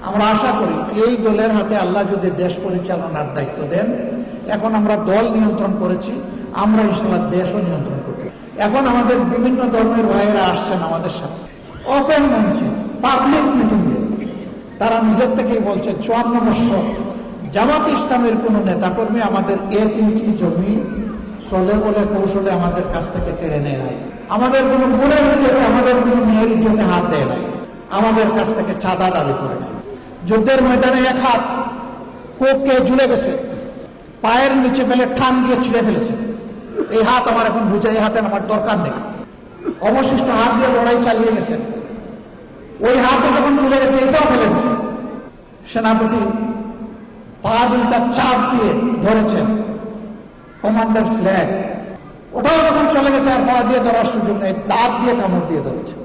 আমরা আশা করি এই দলের হাতে আল্লাহ যদি দেশ পরিচালনার দায়িত্ব দেন, এখন আমরা দল নিয়ন্ত্রণ করেছি, আমরা ইনশাআল্লাহ দেশও নিয়ন্ত্রণ করতে। এখন আমাদের বিভিন্ন ধর্মের ভাইয়েরা আসছেন আমাদের সাথে ওপেন মঞ্চে পাবলিক মিটিংয়ে, তারা নিজের থেকেই বলছে 54 বছর জামাত ইসলামের কোনো নেতাকর্মী আমাদের 1 ইঞ্চি জমি চলে বলে কৌশলে আমাদের কাছ থেকে কেড়ে নেয় নাই, আমাদের কোনো বোনের ইজ্জতে, আমাদের কোনো মেয়ের ইজ্জতে হাত দেয় নাই, আমাদের কাছ থেকে চাঁদা দাবি করে নাই। যুদ্ধের ময়দানে এক হাত কোপকে ঝুলে গেছে, পায়ের নিচে ফেলে ঠান দিয়ে ছিঁড়ে ফেলেছে। এই হাত আমার এখন বুঝে, এই হাতে আমার দরকার নেই। অবশিষ্ট হাত দিয়ে লড়াই চালিয়ে গেছে। ওই হাতও যখন তুলে গেছে, এটাও ফেলে গেছে। সেনাপতি পা দুইটা চাপ দিয়ে ধরেছেন কমান্ডার ফ্ল্যাগ, ওটাও যখন চলে গেছে আর পা দিয়ে ধরার সুযোগ নেই, দাঁত দিয়ে কামড় দিয়ে ধরেছে।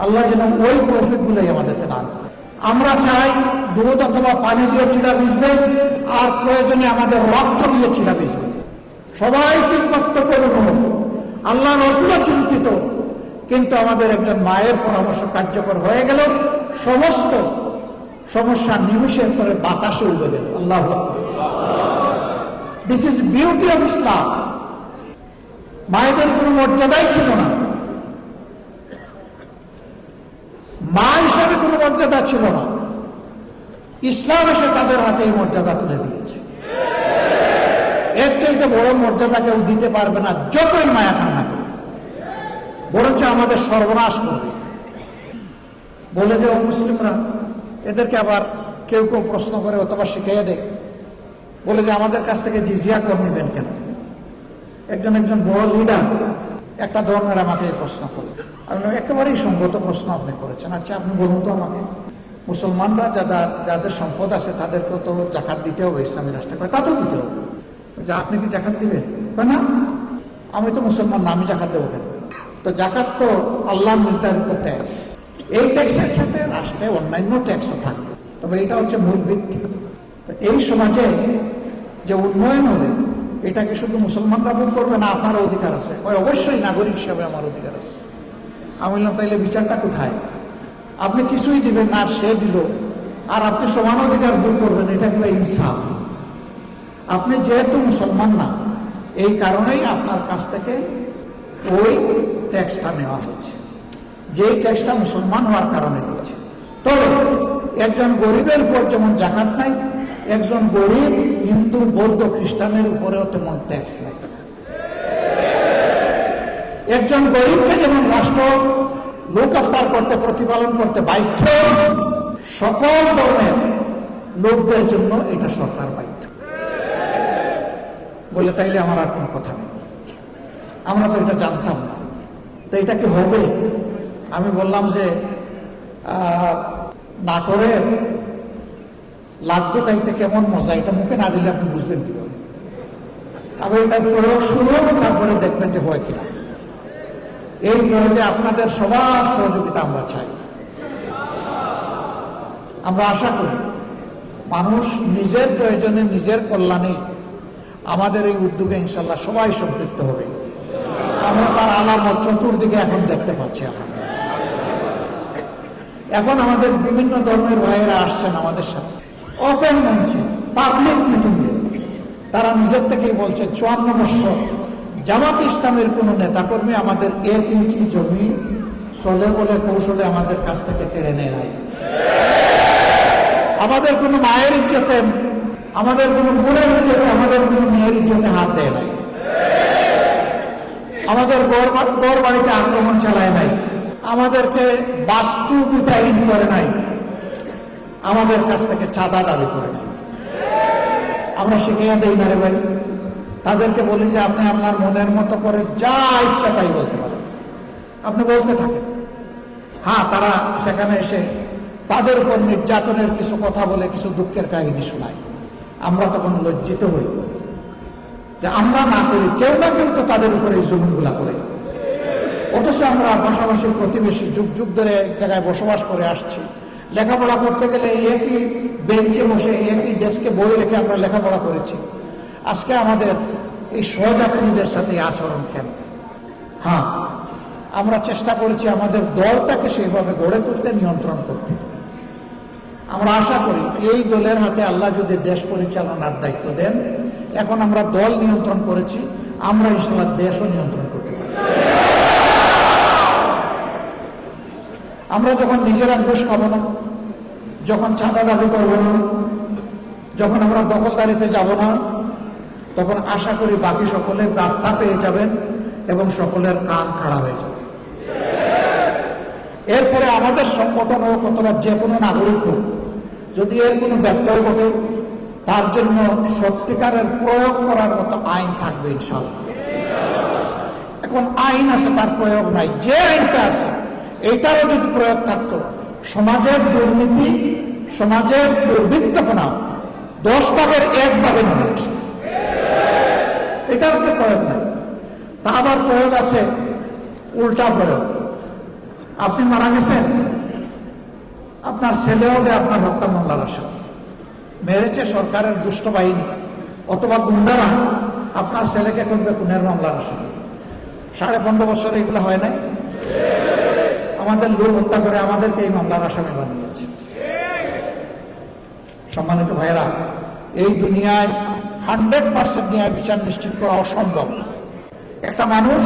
আল্লাহ যেন ওই তৌফিক গুলোই আমাদেরকে দান করে। আমরা চাই দুধ অথবা পানি দিয়ে চিড়া ভিজবে, আর প্রয়োজনে আমাদের রক্ত দিয়ে চিড়া ভিজবে। সবাই তিক্ত করুন, আল্লাহ রসুলও চিন্তিত, কিন্তু আমাদের একজন মায়ের পরামর্শ কার্যকর হয়ে গেল, সমস্ত সমস্যা নিমিষের পরে বাতাসে উড়ে গেল। আল্লাহু আকবার। This is beauty of Islam. মায়েদের কোনো মর্যাদাই ছিল না, মা হিসাবে কোনো মর্যাদা ছিল না। ইসলাম এসে তাদের হাতে এই মর্যাদা তুলে দিয়েছে। এর চাইতে বড় মর্যাদা কেউ দিতে পারবে না, যতই মায়া কান্না করে, বরঞ্চ আমাদের সর্বনাশ করবে। বলে যে মুসলিমরা, এদেরকে আবার কেউ কেউ প্রশ্ন করে অথবা শিখিয়ে দেয়, বলে যে আমাদের কাছ থেকে জিজিয়া কর নেবেন কেন? একজন বড় লিডার একটা ধর্মের আমাকে প্রশ্ন করলেন। আমি একেবারেই সঙ্গত প্রশ্ন আপনি করেছেন। আচ্ছা আপনি বলুন তো আমাকে, মুসলমানরা যাদের সম্পদ আছে তাদেরকেও তো জাকাত দিতে হবে ইসলামী রাষ্ট্রে, তা তো দিতে হবে। যে আপনি কি জাকাত দিবেন? না, আমি তো মুসলমান না, আমি জাকাত দেবো কেন? তো জাকাত তো আল্লাহ নির্ধারিত ট্যাক্স, এই ট্যাক্সের সাথে রাষ্ট্রে অন্যান্য ট্যাক্সও থাকবে, তবে এটা হচ্ছে মূল ভিত্তি। তো এই সমাজে যে উন্নয়ন হবে, এটা কি শুধু মুসলমানরা ভোগ করবে না? আপনার অধিকার আছে। ওই অবশ্যই নাগরিক হিসাবে আমার অধিকার আছে। আমি বললাম তাইলে বিচারটা কোথায়? আপনি কিছুই দিবেন না, আর সে দিল, আর আপনি সমান অধিকার ভোগ করবেন, এটা কি ইনসাফ? আপনি যেহেতু মুসলমান না, এই কারণেই আপনার কাছ থেকে ওই ট্যাক্সটা নেওয়া হচ্ছে, যে ট্যাক্সটা মুসলমান হওয়ার কারণে দিচ্ছে। তবে একজন গরিবের উপর যেমন জাকাত নাই, একজন গরিব হিন্দু বৌদ্ধ খ্রিস্টানের উপরেও তেমন ট্যাক্স নাই। একজন গরিবকে যেমন রাষ্ট্র লুক আফটার করতে, প্রতিপালন করতে বাধ্য, সকল ধর্মের লোকদের জন্য এটা সরকার বাধ্য। বলে তাইলে আমার আর কোনো কথা নেই, আমরা তো এটা জানতাম না, তো এটা কি হবে? আমি বললাম যে নাটোরের লাড্ডু খাইতে কেমন মজা, এটা মুখে না দিলে আপনি বুঝবেন কিভাবে? আবার এটা প্রয়োগ শুরু, তারপরে দেখবেন যে হয় কিনা। এই প্রয়োগে আপনাদের সবার সহযোগিতা আমরা চাই। আমরা আশা করি মানুষ নিজের প্রয়োজনে, নিজের কল্যাণে আমাদের এই উদ্যোগে ইনশাল্লাহ সবাই সম্পৃক্ত হবে। আমরা তার আলামত চতুর্দিকে এখন দেখতে পাচ্ছি। এখন আমাদের বিভিন্ন ধর্মের ভাইয়েরা আসছেন আমাদের সাথে ওপেন মঞ্চে পাবলিক মিটিংয়ে, তারা নিজের থেকেই বলছে 54 বছর জামাত ইসলামের কোনো নেতাকর্মী আমাদের 1 ইঞ্চি জমি চলে বলে কৌশলে আমাদের কাছ থেকে কেড়ে নেয় নাই, আমাদের কোনো মায়ের ইজ্জতে, আমাদের কোনো বোনের ইজ্জতে, আমাদের কোনো মেয়ের ইজ্জতে হাত দেয় নাই, আমাদের গড় বাড়িতে আক্রমণ চালায় নাই, আমাদেরকে বাস্তুবিহীন করে নাই, আমাদের কাছ থেকে চাঁদা দাবি করে নাই। আমরা শিখিয়ে দেই না রে ভাই, তাদেরকে বলি যে আপনি আপনার মনের মতো করে যা ইচ্ছা তাই বলতে পারেন, আপনি বলতে থাকেন। হ্যাঁ, তারা সেখানে এসে তাদের উপর নির্যাতনের কিছু কথা বলে, কিছু দুঃখের কাহিনী শোনায়। আমরা তখন লজ্জিত হই যে আমরা না করি, কেউ না কেউ তো তাদের উপরে এই জুলুমগুলা করে। অথচ আমরা পাশাপাশি প্রতিবেশী যুগ যুগ ধরে এক জায়গায় বসবাস করে আসছি। লেখাপড়া করতে গেলে একই বেঞ্চে বসে, একই ডেস্কে বই রেখে আমরা লেখাপড়া করেছি। আজকে আমাদের এই সহযাত্রীদের সাথে আচরণ কেন? হ্যাঁ, আমরা চেষ্টা করেছি আমাদের দলটাকে সেইভাবে গড়ে তুলতে, নিয়ন্ত্রণ করতে। আমরা আশা করি এই দলের হাতে আল্লাহ যদি দেশ পরিচালনার দায়িত্ব দেন, এখন আমরা দল নিয়ন্ত্রণ করেছি, আমরা ইনশাআল্লাহ দেশও নিয়ন্ত্রণ করতে পারি। আমরা যখন নিজেরা ঘুষ খাবো না, যখন চাঁদা দাবি করবো না, যখন আমরা দখলদারিতে যাব না, তখন আশা করি বাকি সকলে বার্তা পেয়ে যাবেন এবং সকলের কান খাড়া হয়ে যাবে। এরপরে আমাদের সংগঠন হোক অথবা যে কোনো নাগরিক হোক, যদি এর কোনো ব্যত্যয় ঘটে, তার জন্য সত্যিকারের প্রয়োগ করার মতো আইন থাকবে ইনশাআল্লাহ। এখন আইন আছে, তার প্রয়োগ নাই। যে আইনটা আছে এইটারও যদি প্রয়োগ থাকতো, সমাজের দুর্নীতি, সমাজের দুর্বৃত্তপনা 10 ভাগের 1 ভাগে নেমে আসতো। এটার তো প্রয়োগ নাই। তা আবার প্রয়োগ আছে উল্টা প্রয়োগ। আপনি মারা গেছেন, আপনার ছেলে হবে আপনার হত্যা মামলার আসামি, মেরেছে সরকারের দুষ্ট বাহিনী অথবা গুন্ডারা, আপনার ছেলেকে করবে খুনের মামলার আসামি। 15.5 বছর এগুলো হয় নাই? আমাদের লোক হত্যা করে আমাদেরকে এই মামলার আসামি বানিয়েছে। সম্মানিত ভাইয়েরা, এই দুনিয়ায় 100% ন্যায় বিচার নিশ্চিত করা অসম্ভব। একটা মানুষ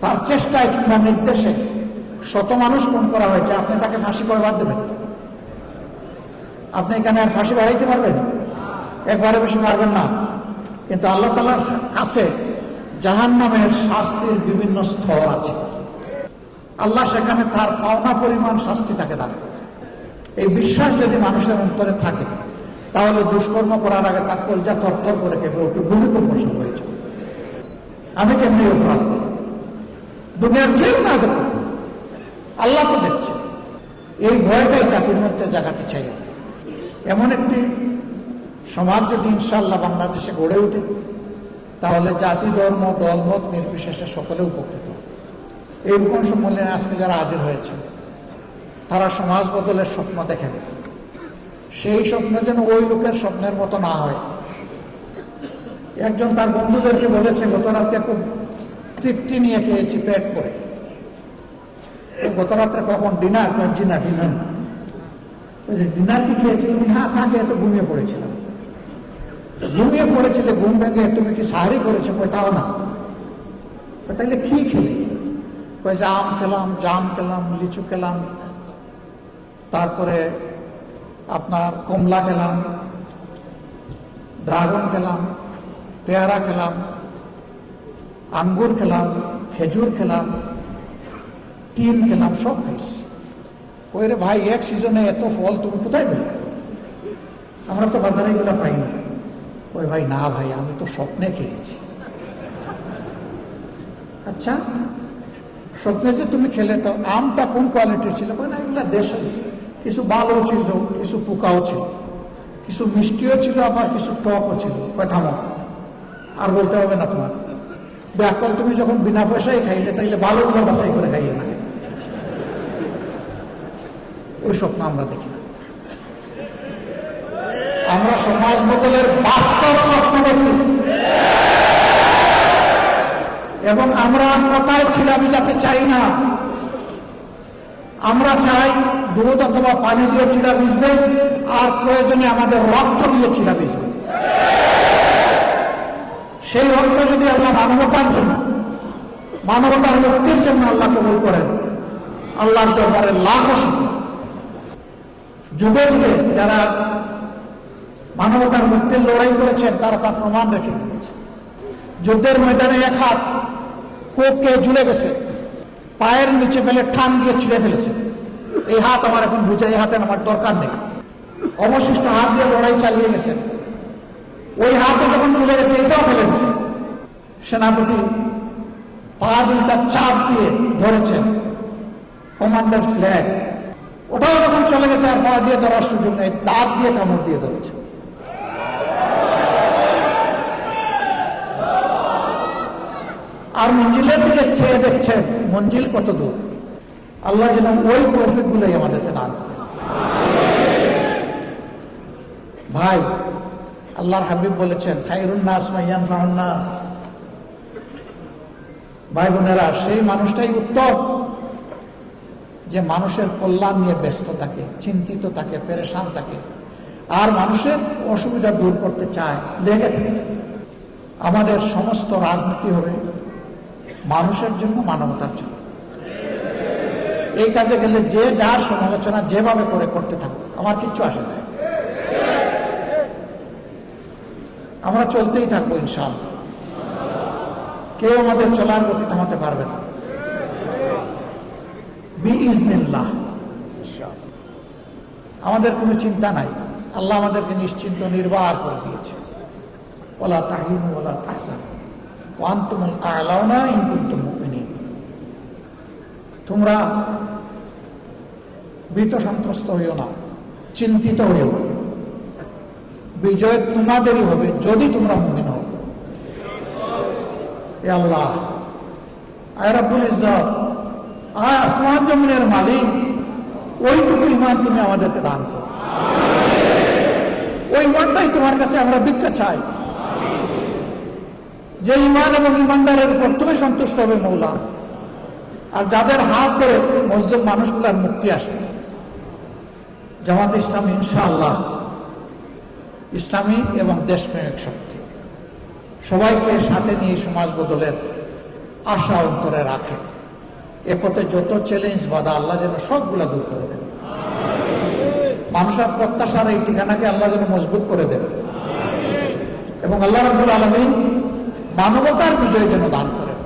তার চেষ্টায় কিংবা নির্দেশে 100 মানুষ খুন করা হয়েছে, আপনি তাকে ফাঁসি কয়বার দেবেন? আপনি এখানে আর ফাঁসি বাড়াইতে পারবেন? একবারে বেশি পারবেন না। কিন্তু আল্লাহ তাআলার কাছে জাহান্নামের শাস্তির বিভিন্ন স্তর আছে। আল্লাহ সেখানে তার পাওনা পরিমাণ শাস্তি তাকে দান করে। এই বিশ্বাস যদি মানুষের অন্তরে থাকে, তাহলে দুষ্কর্ম করার আগে তার কলজা থরথর করে কেঁপে উঠে ভূমিকম্প শুরু হয়েছে। আমি কেমনি অপরাধ করি? দুনিয়ার কেউ না দেখো, আল্লাহ তো দেখছে। এই ভয়টাই জাতির মধ্যে জাগাতে চাই। এমন একটি সমাজ যদি ইনশাআল্লাহ বাংলাদেশে গড়ে ওঠে, তাহলে জাতি, ধর্ম, দলমত নির্বিশেষে সকলে উপকৃত। এই রূপন সম্মেলনে আজকে যারা হাজির হয়েছে, তারা সমাজ বদলের স্বপ্ন দেখেন। সেই স্বপ্ন যেন ওই লোকের স্বপ্নের মতো না হয়। একজন তার বন্ধুদেরকে বলেছে, গত রাত্রে খুব তৃপ্তি নিয়ে খেয়েছি পেট করে। গত রাত্রে কখন ডিনার? ডিনার না। ডিনার কি খেয়েছিল? হ্যাঁ, তাকে এত ঘুমিয়ে পড়েছিলাম। ঘুমিয়ে পড়েছিলে, ঘুম ভেঙে তুমি কি সাহারি করেছো? কোথাও না। তাইলে কি খেলে? যে আম খেলাম, জাম খেলাম, লিচু খেলাম, তারপরে আপনার কমলা খেলাম, ড্রাগন খেলাম, পেয়ারা খেলাম, আঙ্গুর খেলাম, খেজুর খেলাম, তিল খেলাম, সব খাইছি। ওই রে ভাই, এক সিজনে এত ফল তুমি কোথায় পেলে? আমরা তো বাজারে এগুলো পাই না। ওই ভাই, না ভাই, আমি তো স্বপ্নে খেয়েছি। আচ্ছা, স্বপ্নে যে তুমি খেলে, তো আমটা কোন কোয়ালিটির ছিল? না, এগুলা দেশে কিছু ভালো ছিল, কিছু পোকাও ছিল, কিছু মিষ্টিও ছিল, আবার কিছু টকও ছিল। থামো, আর বলতে হবে না তোমার। ব্যাকল, তুমি যখন বিনা পয়সায় খাইলে, তাইলে ভালোগুলো বাছাই করে খাইলে না। ওই স্বপ্ন আমরা দেখি না। আমরা সমাজ বদলের বাস্তব স্বপ্ন দেখি, এবং আমরা কথায় ছিলামি যাতে চাই না। আমরা চাই দুধ অথবা পানি দিয়ে ছিলা ভিজবে, আর প্রয়োজনে আমাদের রক্ত দিয়ে ছিলা ভিজবে। সেই রক্ত যদি আল্লাহ মানবতার জন্য, মানবতার মুক্তির জন্য আল্লাহ কবুল করেন, আল্লাহর দরবারে লাখো শুকরিয়া। যুগে যুগে যারা মানবতার মুক্তির লড়াই করেছেন, তারা তার প্রমাণ রেখে দিয়েছে। যুদ্ধের ময়দানে এক হাত কোপকে ঝুলে গেছে, পায়ের নিচে ফেলে ঠান দিয়ে ছিঁড়ে ফেলেছে। এই হাত আমার এখন বুঝে, এই হাতের আমার দরকার নেই। অবশিষ্ট হাত দিয়ে লড়াই চালিয়ে গেছেন। ওই হাতে যখন তুলে গেছে, এটাও ফেলে গেছে। সেনাপতি পা দুইটা চাপ দিয়ে ধরেছেন কমান্ডার ফ্ল্যাগ, ওটাও যখন চলে গেছে, আর পা দিয়ে ধরার সুযোগ নেই, দাঁত দিয়ে কামড় দিয়ে ধরেছে। আর মঞ্জিলের দিকে চেয়ে দেখছেন মঞ্জিল কত দূর। আল্লাহ যেন ওই তৌফিক গুলোই আমাদেরকে দান করে। ভাই, আল্লাহর হাবিব বলেছেন, খায়রুন নাস মান ইয়ানফাউন নাস। ভাই বোনেরা, সেই মানুষটাই উত্তম যে মানুষের কল্যাণ নিয়ে ব্যস্ত থাকে, চিন্তিত থাকে, পেরেশান থাকে, আর মানুষের অসুবিধা দূর করতে চায়, লেগে থাকে। আমাদের সমস্ত রাজনীতি হবে মানুষের জন্য, মানবতার জন্য। এই কাজে গেলে যে যার সমালোচনা যেভাবে করে করতে থাকুক, আমার কিচ্ছু আসে না। আমরা চলতেই থাকবো ইনশাআল্লাহ। কেউ আমাদের চলার গতি থামাতে পারবে না বিইজনিল্লাহ। আমাদের কোনো চিন্তা নাই, আল্লাহ আমাদেরকে নিশ্চিন্ত নির্বাহ করে দিয়েছে। ওয়ালা তাহিনু ওয়ালা তাহজানু ওয়া আনতুমুল আ'লাউনা ইন কুনতুম মুমিনিন। তোমরা ভীত সন্ত্রস্ত হইও না, চিন্তিত হইও না, বিজয় তোমাদেরই হবে যদি তোমরা মুমিন হও। এ আল্লাহ, আয় রাব্বুল ইজ্জত, আয় আসমান জমিনের মালিক, ওইটুকু ইমান তুমি আমাদেরকে দান করো। ওই ইমানটাই তোমার কাছে আমরা ভিক্ষা চাই, যে ইমান এবং ইমানদারের উপর তুমি সন্তুষ্ট হবে মৌলা। আর যাদের হাত ধরে মুসলিম মানুষগুলার মুক্তি আসবে। জামাত ইসলামী ইনশাআল্লাহ ইসলামী এবং দেশপ্রেমিক শক্তি, সবাইকে সাথে নিয়ে সমাজ বদলের আশা অন্তরে রাখে। এ পথে যত চ্যালেঞ্জ বাধা আল্লাহ যেন সবগুলা দূর করে দেন। মানুষের প্রত্যাশার এই ঠিকানাকে আল্লাহ যেন মজবুত করে দেন, এবং আল্লাহ রাব্বুল আলামিন মানবতার বিজয় যেন দান করেন,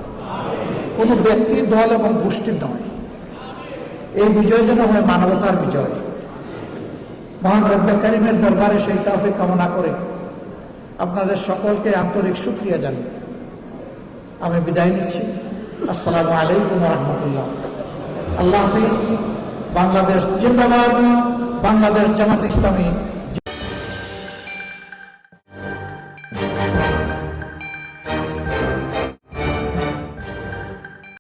কোনো ব্যক্তি, দল এবং গোষ্ঠীর নয়। এই বিজয় যেন হয় মানবতার বিজয়। মহান রব্বে কারীমের দরবারে সেই তৌফিক কামনা করে আপনাদের সকলকে আন্তরিক শুকরিয়া জানিয়ে আমি বিদায় নিচ্ছি। আসসালামু আলাইকুম ওয়া রাহমাতুল্লাহ। আল্লাহ হাফিজ। বাংলাদেশ জিন্দাবাদ। বাংলাদেশ জামাত ইসলামী